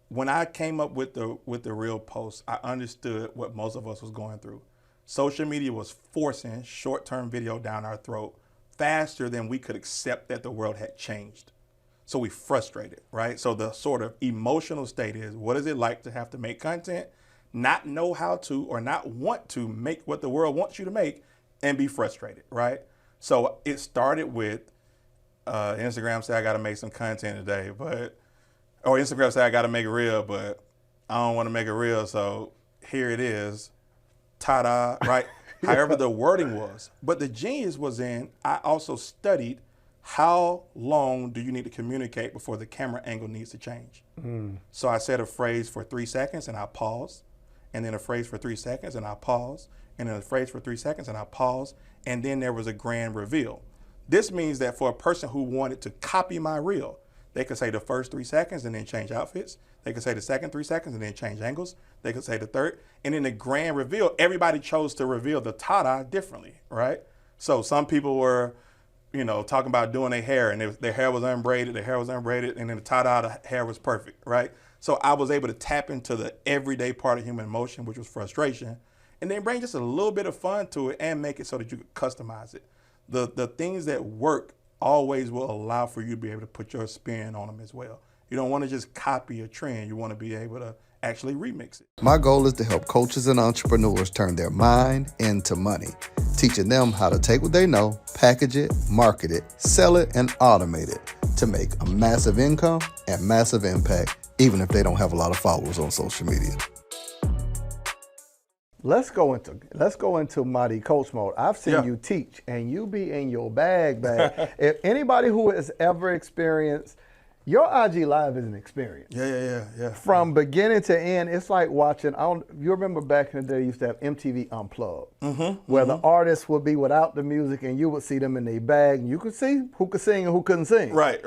when I came up with the real post, I understood what most of us was going through. Social media was forcing short-term video down our throat faster than we could accept that the world had changed. So we frustrated, right? So the sort of emotional state is, what is it like to have to make content, not know how to or not want to make what the world wants you to make, and be frustrated, right? So it started with Instagram say I got to make some content today, or Instagram say I got to make it real, but I don't want to make it real, so here it is, ta-da, right? However the wording was. But the genius was I also studied how long do you need to communicate before the camera angle needs to change. So I said a phrase for 3 seconds and I pause, and then a phrase for 3 seconds and I pause, and then a phrase for 3 seconds and I pause, and then there was a grand reveal. This means that for a person who wanted to copy my reel, they could say the first 3 seconds and then change outfits. They could say the second 3 seconds and then change angles. They could say the third. And in the grand reveal, everybody chose to reveal the ta-da differently, right? So some people were, talking about doing their hair, and their hair was unbraided, and then the ta-da, the hair was perfect, right? So I was able to tap into the everyday part of human emotion, which was frustration, and then bring just a little bit of fun to it and make it so that you could customize it. The things that work always will allow for you to be able to put your spin on them as well. You don't want to just copy a trend. You want to be able to actually remix it. My goal is to help coaches and entrepreneurs turn their mind into money, teaching them how to take what they know, package it, market it, sell it, and automate it to make a massive income and massive impact, even if they don't have a lot of followers on social media. Let's go into Mahdi coach mode. I've seen you teach, and you be in your bag. If anybody who has ever experienced, your IG Live is an experience. Yeah. From beginning to end, it's like watching. You remember back in the day, you used to have MTV Unplugged, where the artists would be without the music, and you would see them in their bag, and you could see who could sing and who couldn't sing. Right.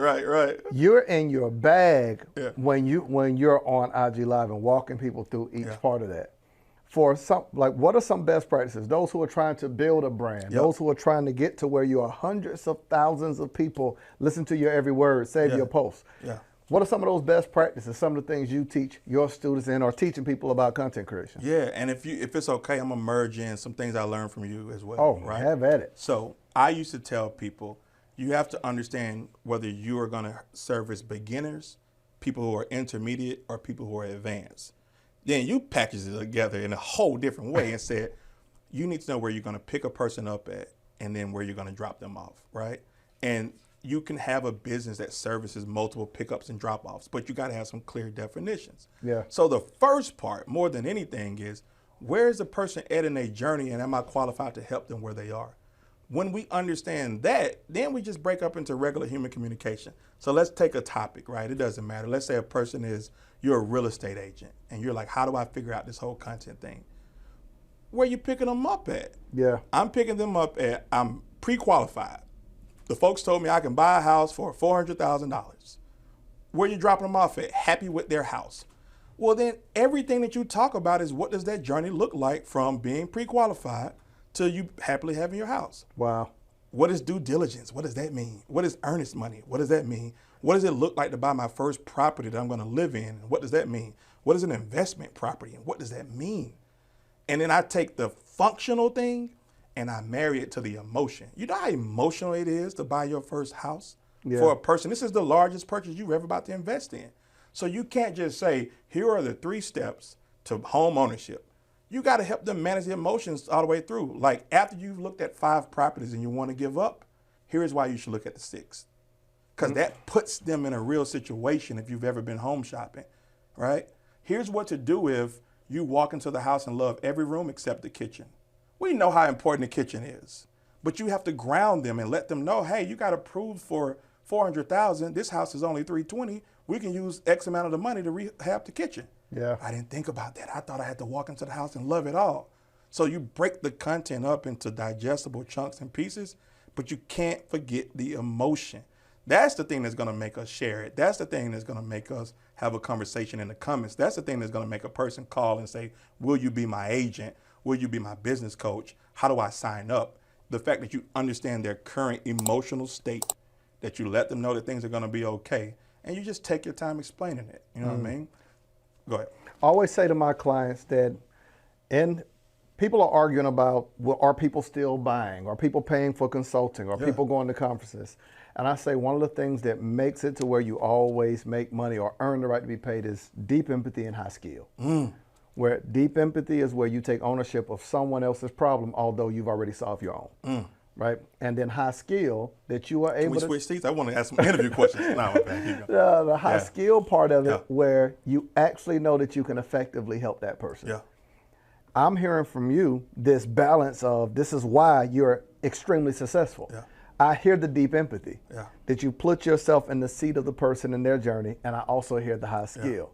You're in your bag when you're on IG Live and walking people through each part of that. For some, what are some best practices? Those who are trying to build a brand, those who are trying to get to where you are hundreds of thousands of people listen to your every word, save your post. What are some of those best practices? Some of the things you teach your students in, or teaching people about content creation? Yeah, and if it's okay, I'm gonna merge in some things I learned from you as well. Oh, right? Have at it. So I used to tell people, you have to understand whether you are gonna service beginners, people who are intermediate, or people who are advanced. Then you package it together in a whole different way and said, you need to know where you're going to pick a person up at and then where you're going to drop them off, right? And you can have a business that services multiple pickups and drop-offs, but you got to have some clear definitions. Yeah. So the first part, more than anything, is where is the person at in their journey, and am I qualified to help them where they are? When we understand that, then we just break up into regular human communication. So let's take a topic, right? It doesn't matter. Let's say a person you're a real estate agent, and you're like, how do I figure out this whole content thing? Where you picking them up at? Yeah. I'm picking them up at, I'm pre-qualified. The folks told me I can buy a house for $400,000. Where you dropping them off at? Happy with their house. Well, then everything that you talk about is, what does that journey look like from being pre-qualified to you happily having your house? Wow. What is due diligence? What does that mean? What is earnest money? What does that mean? What does it look like to buy my first property that I'm going to live in? What does that mean? What is an investment property? And what does that mean? And then I take the functional thing and I marry it to the emotion. You know how emotional it is to buy your first house? For a person? This is the largest purchase you're ever about to invest in. So you can't just say, here are the 3 steps to home ownership. You got to help them manage the emotions all the way through. Like, after you've looked at 5 properties and you want to give up, here's why you should look at the 6th. Because that puts them in a real situation if you've ever been home shopping, right? Here's what to do if you walk into the house and love every room except the kitchen. We know how important the kitchen is, but you have to ground them and let them know, hey, you got approved for $400,000. This house is only $320. We can use X amount of the money to rehab the kitchen. Yeah. I didn't think about that. I thought I had to walk into the house and love it all. So you break the content up into digestible chunks and pieces, but you can't forget the emotion. That's the thing that's going to make us share it. That's the thing that's going to make us have a conversation in the comments. That's the thing that's going to make a person call and say, will you be my agent? Will you be my business coach? How do I sign up? The fact that you understand their current emotional state, that you let them know that things are going to be okay, and you just take your time explaining it. You know what I mean? Go ahead. I always say to my clients that, and people are arguing about, well, are people still buying? Are people paying for consulting? Are people going to conferences? And I say one of the things that makes it to where you always make money or earn the right to be paid is deep empathy and high skill. Where deep empathy is where you take ownership of someone else's problem, although you've already solved your own. Right? And then high skill that you are able to... Can we switch seats? I want to ask some interview questions. No, okay, keep going. The high skill part of it where you actually know that you can effectively help that person. Yeah. I'm hearing from you this balance of this is why you're extremely successful. Yeah. I hear the deep empathy, that you put yourself in the seat of the person in their journey, and I also hear the high skill.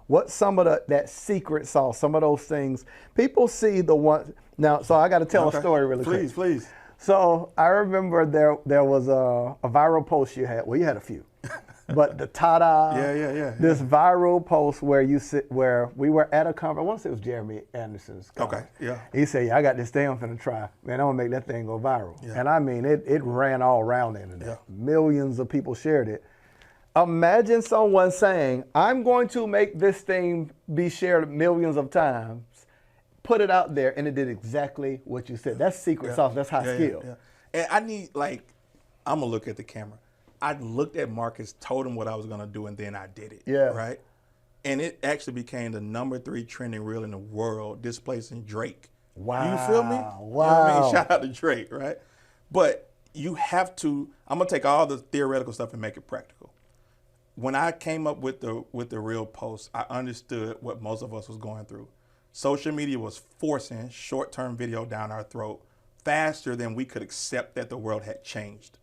What's some of that secret sauce, some of those things? People see the one, now, so I got to tell a story really quick. Please. So I remember there was a viral post you had, well, you had a few. But the ta-da, this viral post where where we were at a conference, I want to say it was Jeremy Anderson's conference. He said, I got this thing I'm finna try. Man, I'm gonna make that thing go viral. And I mean, it ran all around the internet. Millions of people shared it. Imagine someone saying, I'm going to make this thing be shared millions of times, put it out there, and it did exactly what you said. That's secret sauce, that's high skill. And I need, I'm gonna look at the camera. I looked at Marcus, told him what I was gonna do, and then I did it. Right? And it actually became the #3 trending reel in the world, displacing Drake. Wow. You feel me? Wow. You know what I mean? Shout out to Drake, right? But you have to, I'm gonna take all the theoretical stuff and make it practical. When I came up with the real post, I understood what most of us was going through. Social media was forcing short-term video down our throat faster than we could accept that the world had changed.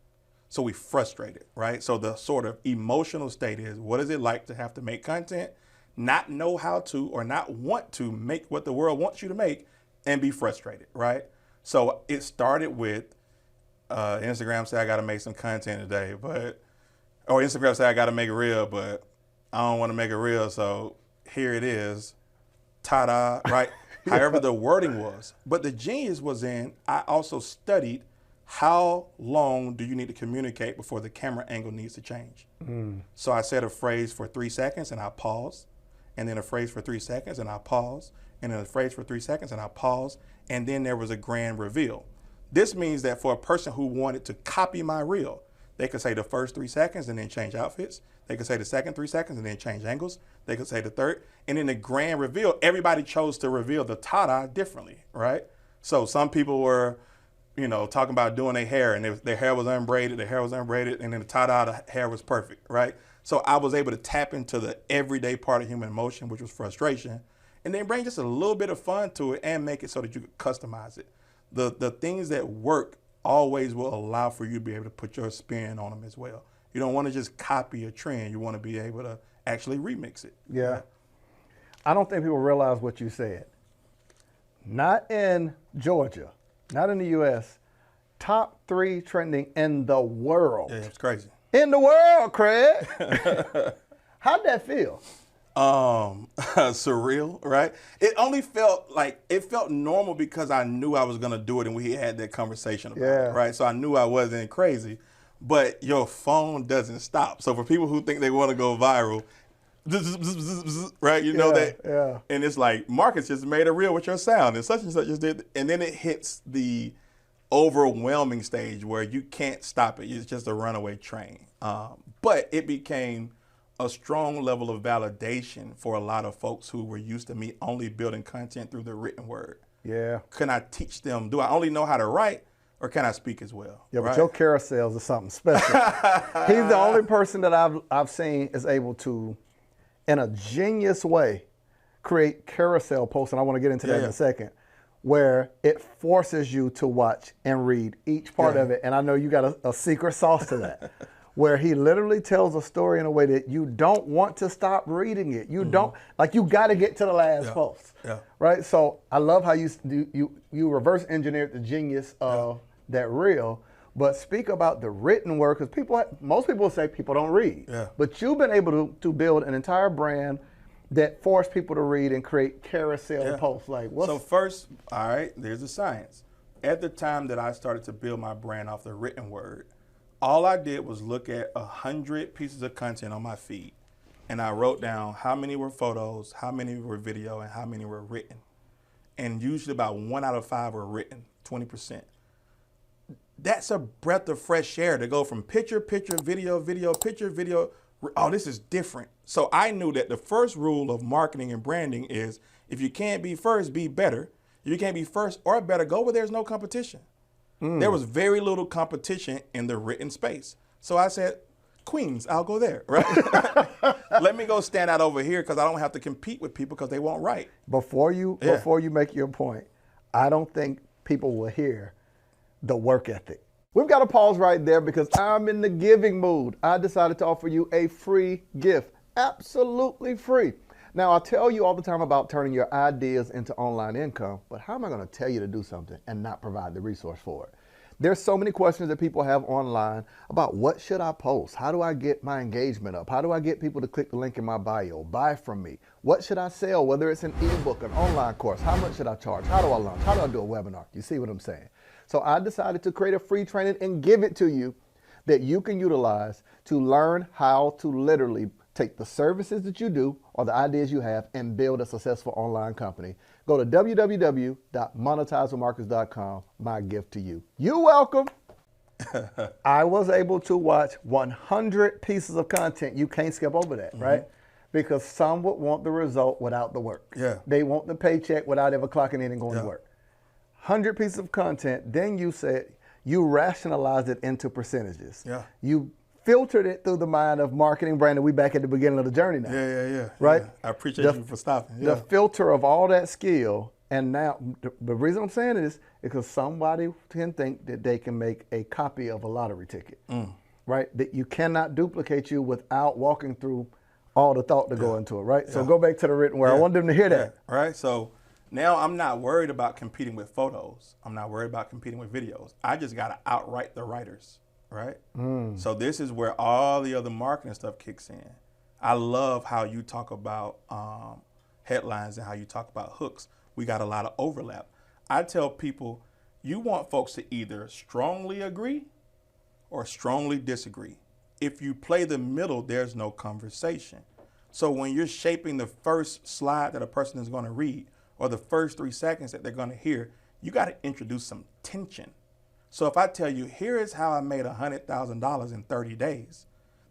So we frustrated, right? So the sort of emotional state is, what is it like to have to make content, not know how to or not want to make what the world wants you to make, and be frustrated, right? So it started with Instagram say I got to make some content today, or Instagram say I got to make it real, but I don't want to make it real, so here it is, ta-da, right? However the wording was. But the genius was I also studied how long do you need to communicate before the camera angle needs to change? So I said a phrase for 3 seconds and I pause, and then a phrase for 3 seconds and I pause, and then a phrase for 3 seconds and I pause, and then there was a grand reveal. This means that for a person who wanted to copy my reel, they could say the first 3 seconds and then change outfits. They could say the second 3 seconds and then change angles. They could say the third. And in the grand reveal, everybody chose to reveal the ta-da differently, right? So some people were, talking about doing their hair, and their hair was unbraided, and then the ta-da, the hair was perfect, right? So I was able to tap into the everyday part of human emotion, which was frustration, and then bring just a little bit of fun to it and make it so that you could customize it. The things that work always will allow for you to be able to put your spin on them as well. You don't want to just copy a trend. You want to be able to actually remix it. Yeah. Right? I don't think people realize what you said. Not in Georgia, not in the U.S., top 3 trending in the world. Yeah, it's crazy. In the world, Craig. How'd that feel? Surreal, right? It only felt normal because I knew I was gonna do it, and we had that conversation about it, right? So I knew I wasn't crazy, but your phone doesn't stop. So for people who think they want to go viral, right? You know that, and it's like Marcus just made a reel with your sound, and such just did, and then it hits the overwhelming stage where you can't stop it. It's just a runaway train. But it became a strong level of validation for a lot of folks who were used to me only building content through the written word. Yeah. Can I teach them? Do I only know how to write, or can I speak as well? Yeah, but your carousels are something special. He's the only person that I've seen is able to, in a genius way, create carousel posts, and I want to get into that in a second, where it forces you to watch and read each part of it. And I know you got a secret sauce to that. Where he literally tells a story in a way that you don't want to stop reading it. You don't, you got to get to the last post, right? So I love how you reverse engineered the genius of that reel, but speak about the written word, because most people say people don't read, but you've been able to build an entire brand that forced people to read and create carousel posts. So first, all right, there's the science. At the time that I started to build my brand off the written word, all I did was look at 100 pieces of content on my feed and I wrote down how many were photos, how many were video, and how many were written. And usually about 1 out of 5 were written, 20%. That's a breath of fresh air to go from picture, video, picture, video. Oh, this is different. So I knew that the first rule of marketing and branding is if you can't be first, be better. If you can't be first or better, go where there's no competition. There was very little competition in the written space. So I said, Queens, I'll go there, right? Let me go stand out over here because I don't have to compete with people because they won't write. Before you make your point, I don't think people will hear the work ethic. We've got to pause right there because I'm in the giving mood. I decided to offer you a free gift, absolutely free. Now, I tell you all the time about turning your ideas into online income, but how am I going to tell you to do something and not provide the resource for it? There's so many questions that people have online about what should I post? How do I get my engagement up? How do I get people to click the link in my bio, buy from me? What should I sell, whether it's an ebook, an online course? How much should I charge? How do I launch? How do I do a webinar? You see what I'm saying? So I decided to create a free training and give it to you that you can utilize to learn how to literally take the services that you do or the ideas you have and build a successful online company. Go to www.monetizewithmarcus.com, my gift to you. You're welcome. I was able to watch 100 pieces of content. You can't skip over that, right? Because some would want the result without the work. Yeah. They want the paycheck without ever clocking in and going to work. 100 pieces of content, then you said, you rationalized it into percentages. Yeah. You filtered it through the mind of marketing, branding. We back at the beginning of the journey now. Yeah. Right? Yeah. I appreciate you for stopping. The filter of all that skill, and now the reason I'm saying it is because somebody can think that they can make a copy of a lottery ticket, right? That you cannot duplicate you without walking through all the thought to go into it, right? So go back to the written word. I want them to hear that. Right? So now I'm not worried about competing with photos. I'm not worried about competing with videos. I just got to outwrite the writers. Right? So this is where all the other marketing stuff kicks in. I love how you talk about headlines and how you talk about hooks. We got a lot of overlap. I tell people, you want folks to either strongly agree or strongly disagree. If you play the middle, there's no conversation. So when you're shaping the first slide that a person is going to read or the first 3 seconds that they're going to hear, you got to introduce some tension. So if I tell you, here is how I made $100,000 in 30 days,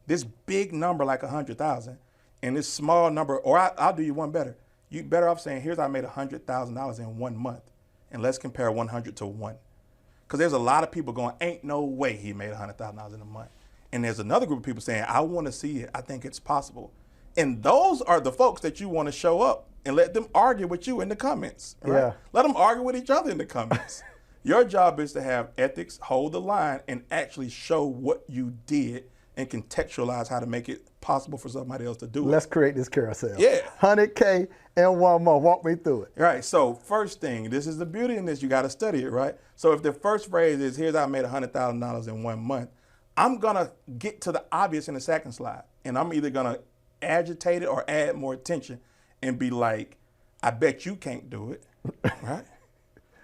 this big number like 100,000 and this small number, or I'll do you one better. You better off saying, here's how I made $100,000 in 1 month. And let's compare 100 to 1. Because there's a lot of people going, ain't no way he made $100,000 in a month. And there's another group of people saying, I want to see it. I think it's possible. And those are the folks that you want to show up and let them argue with you in the comments. Right? Yeah. Let them argue with each other in the comments. Your job is to have ethics, hold the line, and actually show what you did and contextualize how to make it possible for somebody else to do it. Let's create this carousel. Yeah. 100K and one more. Walk me through it. Right. So first thing, this is the beauty in this. You got to study it, right? So if the first phrase is, here's how I made $100,000 in 1 month, I'm going to get to the obvious in the second slide. And I'm either going to agitate it or add more attention and be like, I bet you can't do it, right?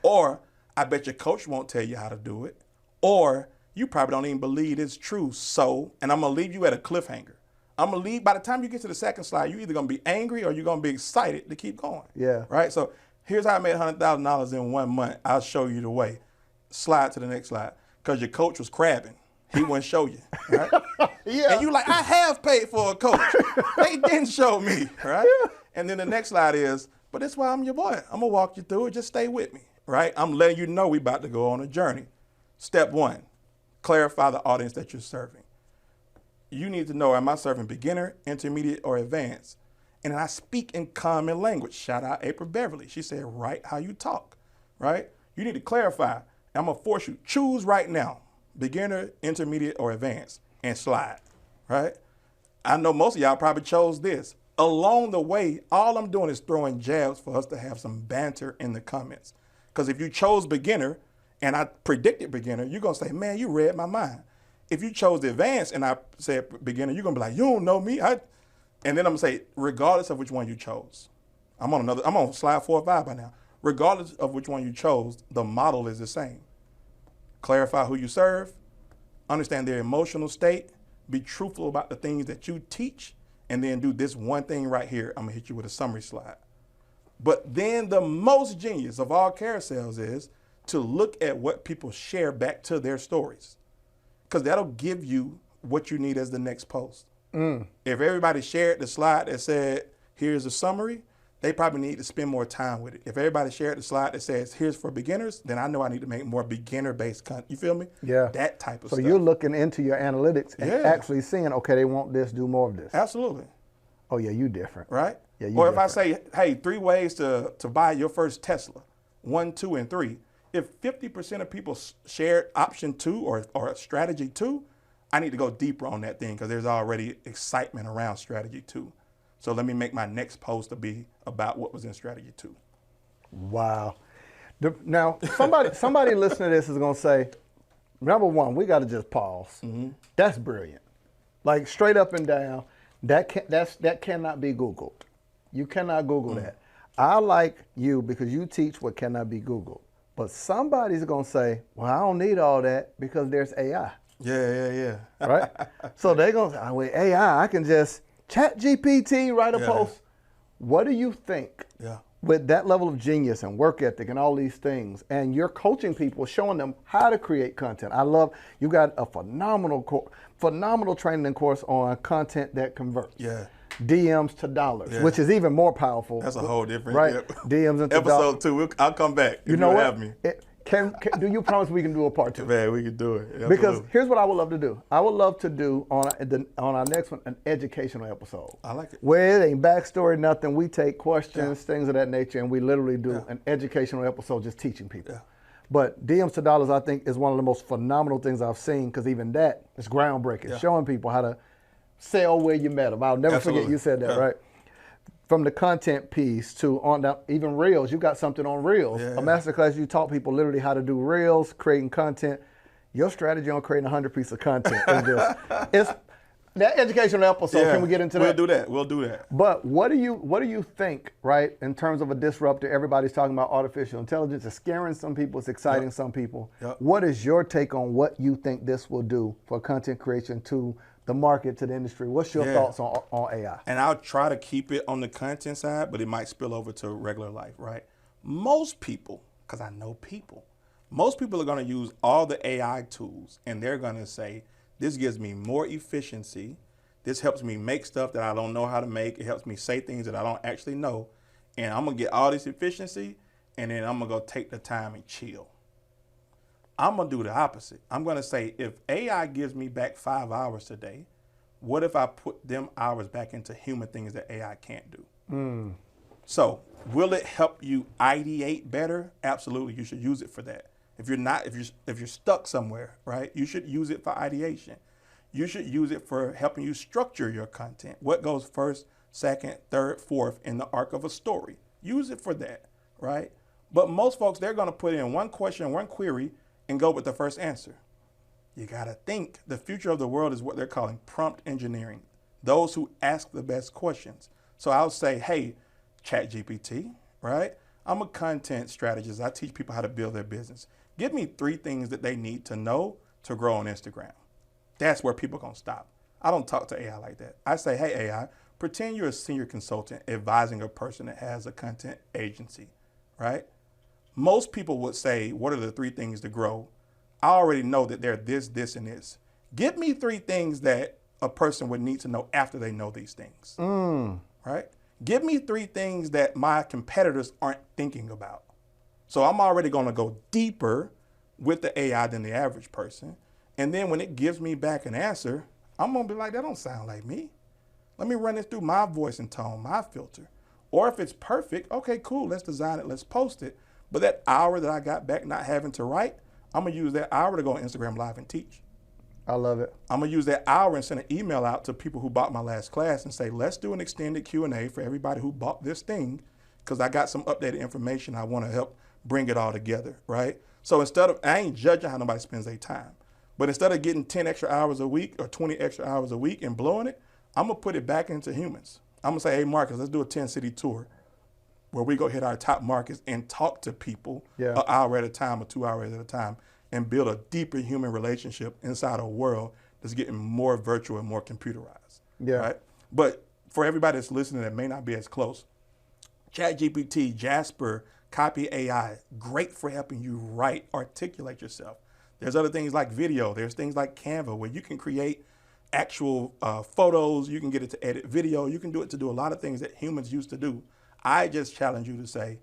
Or I bet your coach won't tell you how to do it. Or you probably don't even believe it's true. So, and I'm going to leave you at a cliffhanger. I'm going to leave, by the time you get to the second slide, you're either going to be angry or you're going to be excited to keep going. Yeah. Right? So here's how I made $100,000 in 1 month. I'll show you the way. Slide to the next slide. Because your coach was crabbing. He wouldn't show you. Right? Yeah. And you like, I have paid for a coach. They didn't show me. Right? Yeah. And then the next slide is, but that's why I'm your boy. I'm going to walk you through it. Just stay with me. Right? I'm letting you know we about to go on a journey. Step 1, clarify the audience that you're serving. You need to know, am I serving beginner, intermediate, or advanced? And I speak in common language. Shout out April Beverly. She said, write how you talk, right? You need to clarify. I'm going to force you. Choose right now, beginner, intermediate, or advanced, and slide, right? I know most of y'all probably chose this. Along the way, all I'm doing is throwing jabs for us to have some banter in the comments. Because if you chose beginner and I predicted beginner, you're going to say, man, you read my mind. If you chose the advanced and I said beginner, you're going to be like, you don't know me. And then I'm going to say, regardless of which one you chose, I'm on slide 4 or 5 by now. Regardless of which one you chose, the model is the same. Clarify who you serve, understand their emotional state, be truthful about the things that you teach, and then do this one thing right here. I'm gonna hit you with a summary slide. But then the most genius of all carousels is to look at what people share back to their stories, because that'll give you what you need as the next post. If everybody shared the slide that said, here's a summary, they probably need to spend more time with it. If everybody shared the slide that says, here's for beginners, then I know I need to make more beginner-based content. You feel me? Yeah. That type of stuff. So you're looking into your analytics and actually seeing, okay, they want this, do more of this. Absolutely. Oh, yeah, you different. Right? Yeah, you or different. if I say, hey, 3 ways to buy your first Tesla, 1, 2, and 3. If 50% of people shared option 2 or strategy 2, I need to go deeper on that thing because there's already excitement around strategy 2. So let me make my next post to be about what was in strategy 2. Wow. Now, somebody listening to this is going to say, number one, we got to just pause. That's brilliant. Like straight up and down, that cannot be Googled. You cannot Google that. I like you because you teach what cannot be Googled. But somebody's going to say, well, I don't need all that because there's AI. Yeah. Right? So they're going to say, oh, with AI, I can just ChatGPT, write a post. What do you think with that level of genius and work ethic and all these things, and you're coaching people, showing them how to create content? I love, you got a phenomenal training course on content that converts. Yeah. DMs to dollars, which is even more powerful. That's a whole different, right? DMs into dollars. Episode 2, I'll come back. You know what? Have me. Do you promise we can do a part 2? Man, we can do it. Absolutely. Because here's what I would love to do. I would love to do on our next one an educational episode. I like it. Where it ain't backstory, nothing. We take questions, things of that nature, and we literally do an educational episode just teaching people. Yeah. But DMs to dollars, I think, is one of the most phenomenal things I've seen, because even that is groundbreaking, showing people how to sell where you met them. I'll never forget you said that, right? From the content piece to on down, even Reels. You got something on Reels. A masterclass, you taught people literally how to do Reels, creating content. Your strategy on creating 100 pieces of content is just, it's that educational episode. Can we get into that? We'll do that. But what do you think, right, in terms of a disruptor? Everybody's talking about artificial intelligence. It's scaring some people. It's exciting some people. What is your take on what you think this will do for content creation to the market, to the industry? What's your thoughts on AI? And I'll try to keep it on the content side, but it might spill over to regular life, right? Most people, because I know people, most people are going to use all the AI tools, and they're going to say, this gives me more efficiency. This helps me make stuff that I don't know how to make. It helps me say things that I don't actually know. And I'm going to get all this efficiency, and then I'm going to go take the time and chill. I'm going to do the opposite. I'm going to say, if AI gives me back 5 hours today, what if I put them hours back into human things that AI can't do? So will it help you ideate better? Absolutely. You should use it for that. If you're stuck somewhere, right, you should use it for ideation. You should use it for helping you structure your content. What goes first, second, third, fourth in the arc of a story? Use it for that, right? But most folks, they're going to put in one question, one query, and go with the first answer. You got to think. The future of the world is what they're calling prompt engineering. Those who ask the best questions. So I'll say, hey, ChatGPT, right? I'm a content strategist. I teach people how to build their business. Give me 3 things that they need to know to grow on Instagram. That's where people are going to stop. I don't talk to AI like that. I say, hey, AI, pretend you're a senior consultant advising a person that has a content agency, right? Most people would say, what are the 3 things to grow? I already know that they're this, this, and this. Give me 3 things that a person would need to know after they know these things, right? Give me 3 things that my competitors aren't thinking about. So I'm already going to go deeper with the AI than the average person. And then when it gives me back an answer, I'm going to be like, that don't sound like me. Let me run it through my voice and tone, my filter. Or if it's perfect, okay, cool, let's design it, let's post it. But that hour that I got back not having to write, I'm going to use that hour to go on Instagram Live and teach. I love it. I'm going to use that hour and send an email out to people who bought my last class and say, let's do an extended Q&A for everybody who bought this thing, because I got some updated information. I want to help bring it all together, right? So instead of, I ain't judging how nobody spends their time, but instead of getting 10 extra hours a week or 20 extra hours a week and blowing it, I'm going to put it back into humans. I'm going to say, hey, Marcus, let's do a 10-city tour where we go hit our top markets and talk to people an hour at a time or 2 hours at a time and build a deeper human relationship inside a world that's getting more virtual and more computerized. Right? But for everybody that's listening that may not be as close, ChatGPT, Jasper, Copy AI, great for helping you write, articulate yourself. There's other things like video. There's things like Canva where you can create actual photos. You can get it to edit video. You can do it to do a lot of things that humans used to do. I just challenge you to say,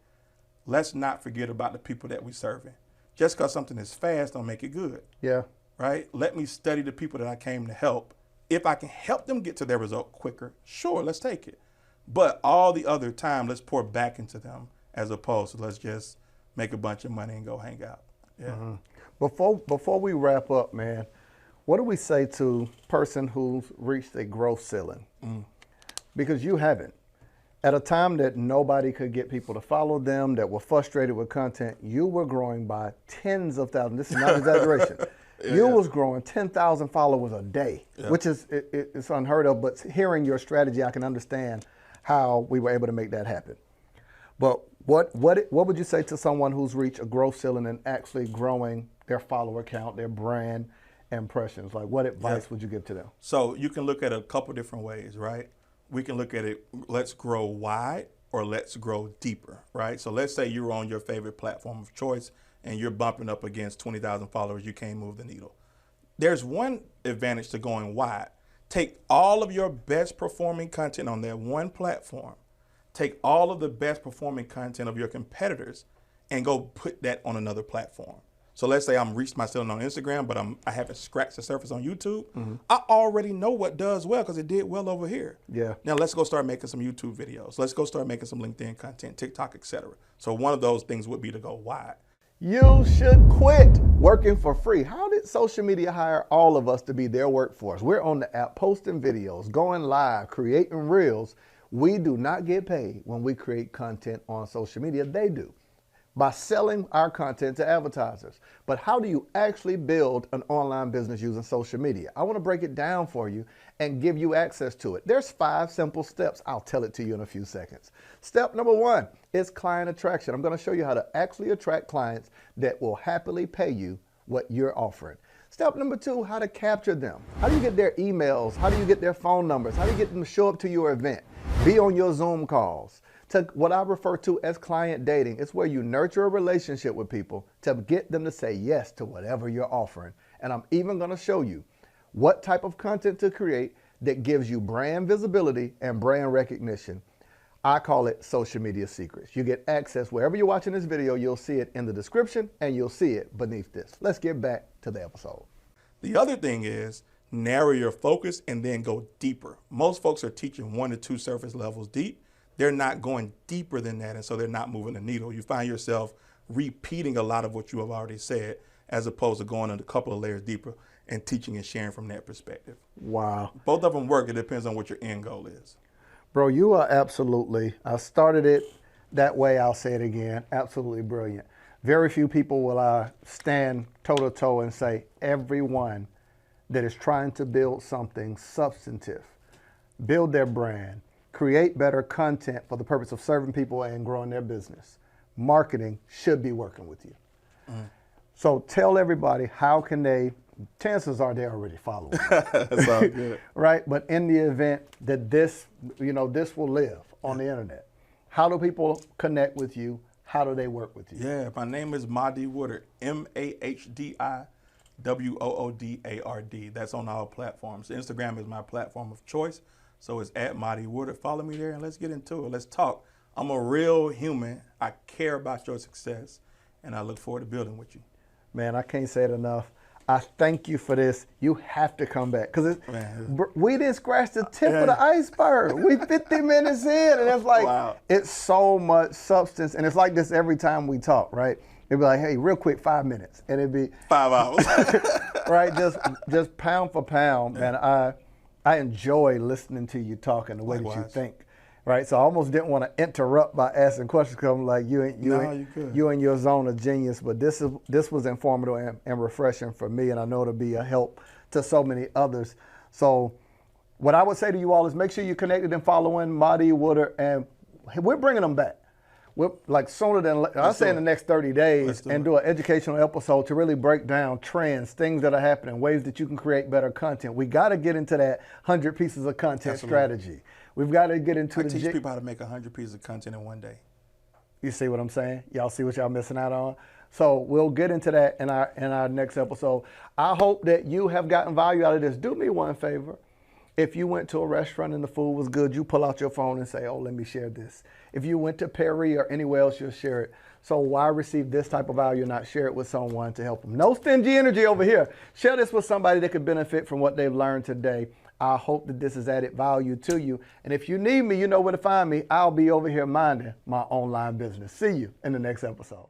let's not forget about the people that we're serving. Just because something is fast don't make it good. Yeah. Right? Let me study the people that I came to help. If I can help them get to their result quicker, sure, let's take it. But all the other time, let's pour back into them as opposed to let's just make a bunch of money and go hang out. Yeah. Mm-hmm. Before we wrap up, man, what do we say to a person who's reached a growth ceiling? Because you haven't. At a time that nobody could get people to follow them, that were frustrated with content, you were growing by tens of thousands. This is not exaggeration. You was growing 10,000 followers a day, which is it's unheard of. But hearing your strategy, I can understand how we were able to make that happen. But what would you say to someone who's reached a growth ceiling and actually growing their follower count, their brand impressions? Like, what advice would you give to them? So you can look at it a couple different ways, right? We can look at it, let's grow wide or let's grow deeper, right? So let's say you're on your favorite platform of choice and you're bumping up against 20,000 followers, you can't move the needle. There's one advantage to going wide. Take all of your best performing content on that one platform. Take all of the best performing content of your competitors and go put that on another platform. So let's say I'm reached my ceiling on Instagram, but I haven't scratched the surface on YouTube. I already know what does well because it did well over here. Yeah. Now let's go start making some YouTube videos. Let's go start making some LinkedIn content, TikTok, etc. So one of those things would be to go wide. You should quit working for free. How did social media hire all of us to be their workforce? We're on the app posting videos, going live, creating reels. We do not get paid when we create content on social media. They do, by selling our content to advertisers. But how do you actually build an online business using social media? I want to break it down for you and give you access to it. There's 5 simple steps. I'll tell it to you in a few seconds. Step number 1 is client attraction. I'm going to show you how to actually attract clients that will happily pay you what you're offering. Step number 2, how to capture them. How do you get their emails? How do you get their phone numbers? How do you get them to show up to your event? Be on your Zoom calls. To what I refer to as client dating. It's where you nurture a relationship with people to get them to say yes to whatever you're offering. And I'm even going to show you what type of content to create that gives you brand visibility and brand recognition. I call it social media secrets. You get access wherever you're watching this video. You'll see it in the description and you'll see it beneath this. Let's get back to the episode. The other thing is narrow your focus and then go deeper. Most folks are teaching 1 to 2 surface levels deep. They're not going deeper than that, and so they're not moving the needle. You find yourself repeating a lot of what you have already said as opposed to going a couple of layers deeper and teaching and sharing from that perspective. Wow. Both of them work. It depends on what your end goal is. Bro, you are absolutely, I started it that way, I'll say it again, absolutely brilliant. Very few people will I stand toe-to-toe and say everyone that is trying to build something substantive, build their brand, create better content for the purpose of serving people and growing their business, marketing should be working with you. So tell everybody, how can they, chances are they're already following. That's all good. Right? But in the event that this will live on the internet, how do people connect with you? How do they work with you? Yeah, my name is Mahdi Woodard, MAHDI WOODARD. That's on all platforms. Instagram is my platform of choice. So it's at Mahdi Woodard. Follow me there and let's get into it. Let's talk. I'm a real human. I care about your success and I look forward to building with you. Man, I can't say it enough. I thank you for this. You have to come back because we didn't scratch the tip of the iceberg. We 50 minutes in and it's like, wow. It's so much substance. And it's like this every time we talk, right? It'd be like, hey, real quick, 5 minutes. And it'd be 5 hours. Right, just pound for pound, man. I enjoy listening to you talk and the way that you think, right? So I almost didn't want to interrupt by asking questions because I'm like, you in your zone of genius. But this was informative and refreshing for me, and I know it'll be a help to so many others. So what I would say to you all is make sure you're connected and following Mahdi Woodard, and we're bringing them back. We're like sooner than, I'll say in the next 30 days, and do an educational episode to really break down trends, things that are happening, ways that you can create better content. We got to get into that 100 pieces of content strategy. We've got to get into I the teach people how to make 100 pieces of content in one day. You see what I'm saying? Y'all see what y'all missing out on? So we'll get into that in our next episode. I hope that you have gotten value out of this. Do me one favor. If you went to a restaurant and the food was good, you pull out your phone and say, oh, let me share this. If you went to Perry or anywhere else, you'll share it. So why receive this type of value and not share it with someone to help them? No stingy energy over here. Share this with somebody that could benefit from what they've learned today. I hope that this has added value to you. And if you need me, you know where to find me. I'll be over here minding my online business. See you in the next episode.